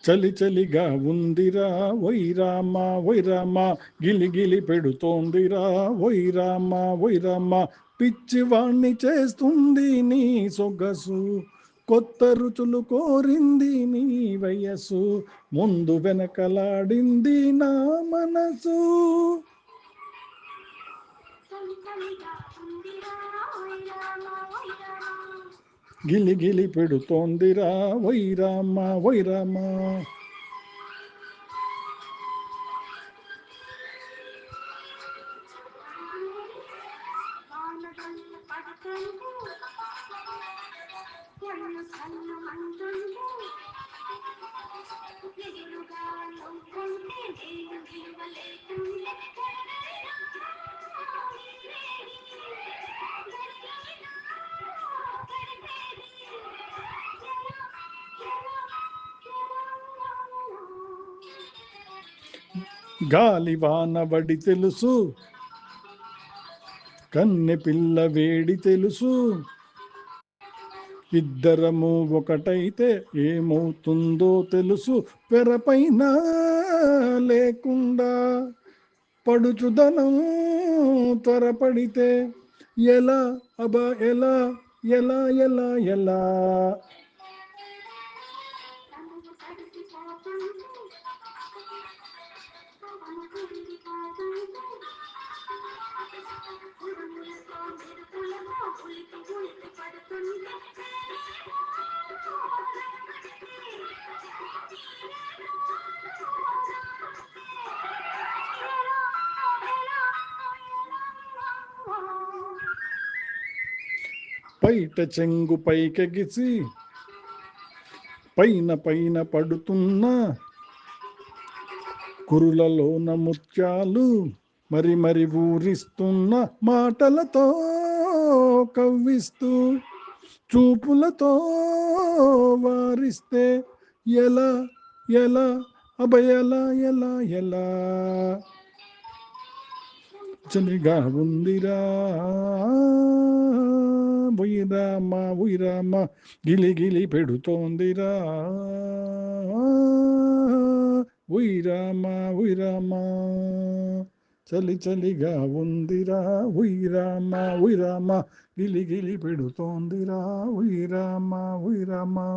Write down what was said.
చలి చలిగా ఉందిరా వైరామా వైరామా, గిలి గిలి పెడుతోందిరా వైరామా వైరామా, పిచ్చివాణ్ణి చేస్తుంది నీ సొగసు, కొత్త రుచులు కోరింది నీ వయస్సు, ముందు వెనకలాడింది నా మనసు. గిలి గిలి పెడుతోందిరా వైరామా వైరామా. గాలి వానబడి తెలుసు, కన్నె పిల్ల వేడి తెలుసు, ఇద్దరము ఒకటైతే ఏమవుతుందో తెలుసు, పెరపైన లేకుండా పడుచుదనం త్వరపడితే ఎలా అబా ఎలా ఎలా ఎలా ఎలా. పైట చెంగు పైకెగిసి పైన పైన పడుతున్నా, కురులలోన ముత్యాలు మరి మరి ఊరిస్తున్న, మాటలతో కవ్విస్తూ చూపులతో వారిస్తే ఎలా ఎలా అభయలా ఎలా ఎలా. చలిగా ఉందిరా ఉయిరామా ఉయిరామా, గిలి గిలి పెడుతోందిరా ఉయిరామా ఉయిరామా. చలి చలిగా ఉందిరా ఉయిరామా ఉయిరామా, గిలి గిలి పెడుతోందిరా ఉయిరామా ఉయిరామా.